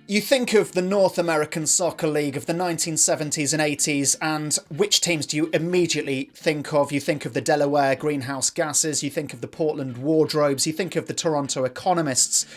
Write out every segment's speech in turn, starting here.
You think of the North American Soccer League of the 1970s and 80s, and which teams do you immediately think of? You think of the Delaware Greenhouse Gases, you think of the Portland Wardrobes, you think of the Toronto Economists.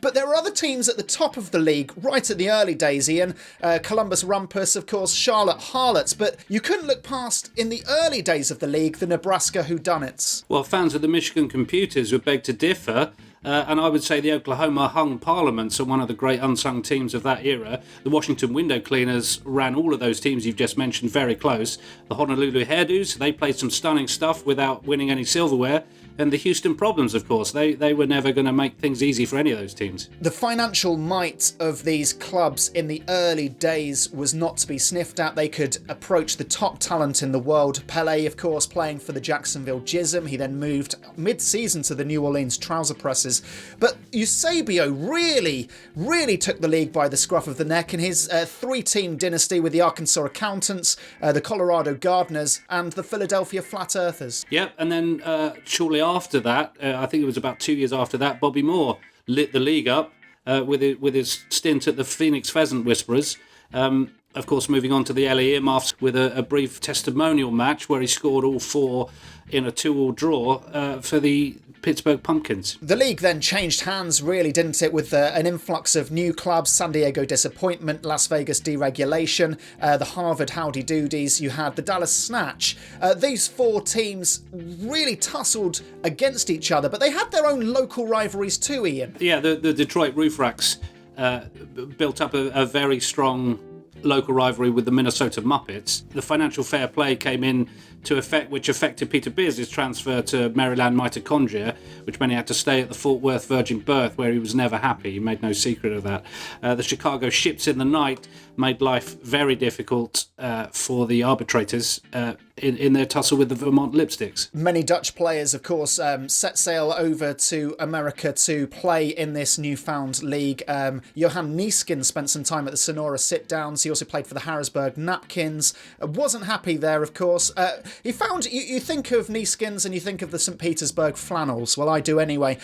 But there are other teams at the top of the league, right at the early days, Ian. Columbus Rumpus, of course, Charlotte Harlots, but you couldn't look past, in the early days of the league, the Nebraska Whodunits. Well, fans of the Michigan Computers would beg to differ. And I would say the Oklahoma Hung Parliaments are one of the great unsung teams of that era. The Washington Window Cleaners ran all of those teams you've just mentioned very close. The Honolulu Hairdos, they played some stunning stuff without winning any silverware. And the Houston Problems, of course, they were never going to make things easy for any of those teams. The financial might of these clubs in the early days was not to be sniffed at. They could approach the top talent in the world. Pelé, of course, playing for the Jacksonville Jism. He then moved mid-season to the New Orleans Trouser Presses. But Eusebio really took the league by the scruff of the neck in his three-team dynasty with the Arkansas Accountants, the Colorado Gardeners, and the Philadelphia Flat Earthers. Yep, and then shortly after that, I think it was about 2 years after that, Bobby Moore lit the league up with his stint at the Phoenix Pheasant Whisperers. Of course, moving on to the LA Earmuffs with a brief testimonial match where he scored all four in a 2-2 draw for the Pittsburgh Pumpkins. The league then changed hands, really, didn't it, with an influx of new clubs: San Diego Disappointment, Las Vegas Deregulation, the Harvard Howdy Doodies, you had the Dallas Snatch. These four teams really tussled against each other, but they had their own local rivalries too, Ian. Yeah, the Detroit Roof Racks built up a very strong local rivalry with the Minnesota Muppets. The financial fair play came in to effect, which affected Peter Beers' transfer to Maryland Mitochondria, which meant he had to stay at the Fort Worth Virgin Berth, where he was never happy. He made no secret of that. The Chicago Ships in the Night made life very difficult for the arbitrators in their tussle with the Vermont Lipsticks. Many Dutch players, of course, set sail over to America to play in this newfound league. Johan Nieskin spent some time at the Sonora Sit-Downs. He also played for the Harrisburg Napkins. Wasn't happy there, of course. He found, you think of Nieskins and you think of the St. Petersburg Flannels. Well, I do anyway.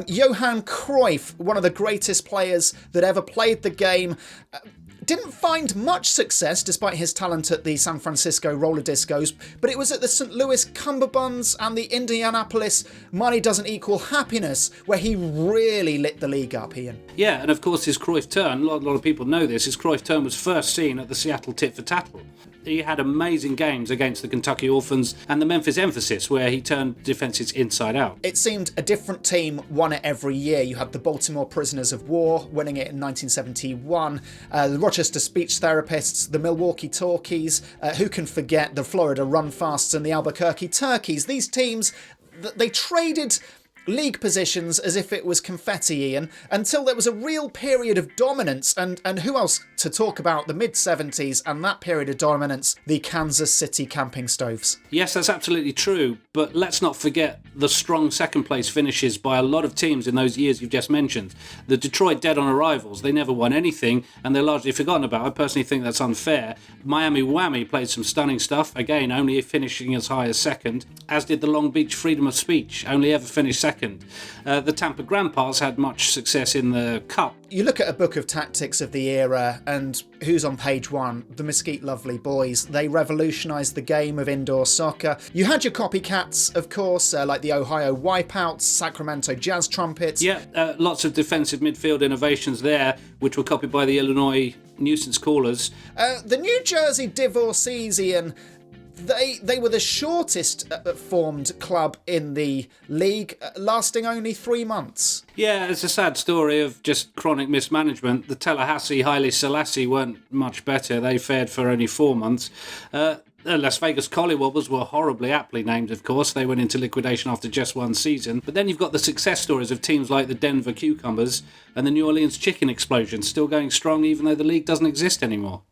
Johan Cruyff, one of the greatest players that ever played the game, didn't find much success despite his talent at the San Francisco Roller Discos, but it was at the St. Louis Cumberbuns and the Indianapolis Money Doesn't Equal Happiness where he really lit the league up, Ian. Yeah, and of course his Cruyff turn, a lot of people know this, his Cruyff turn was first seen at the Seattle Titfertattle. He had amazing games against the Kentucky Orphans and the Memphis Emphasis, where he turned defences inside out. It seemed a different team won it every year. You had the Baltimore Prisoners of War winning it in 1971, the Rochester Speech Therapists, the Milwaukee Talkies, who can forget the Florida Runfasts and the Albuquerque Turkeys. These teams, they traded league positions as if it was confetti, Ian, until there was a real period of dominance, and who else to talk about the mid-70s and that period of dominance? The Kansas City Camping Stoves. Yes, that's absolutely true, but let's not forget the strong second place finishes by a lot of teams in those years you've just mentioned. The Detroit Dead on Arrivals, they never won anything and they're largely forgotten about. I personally think that's unfair. Miami Whammy played some stunning stuff, again only finishing as high as second, as did the Long Beach Freedom of Speech, only ever finished second. The Tampa Grandpas had much success in the Cup. You look at a book of tactics of the era and who's on page one? The Mesquite Lovely Boys. They revolutionised the game of indoor soccer. You had your copycats, of course, like the Ohio Wipeouts, Sacramento Jazz Trumpets. Yeah, lots of defensive midfield innovations there, which were copied by the Illinois Nuisance Callers. The New Jersey Divorcees, Ian, They were the shortest formed club in the league, lasting only 3 months. Yeah, it's a sad story of just chronic mismanagement. The Tallahassee Haile Selassie weren't much better. They fared for only 4 months. The Las Vegas Collywobbles were horribly aptly named, of course. They went into liquidation after just one season. But then you've got the success stories of teams like the Denver Cucumbers and the New Orleans Chicken Explosion still going strong even though the league doesn't exist anymore.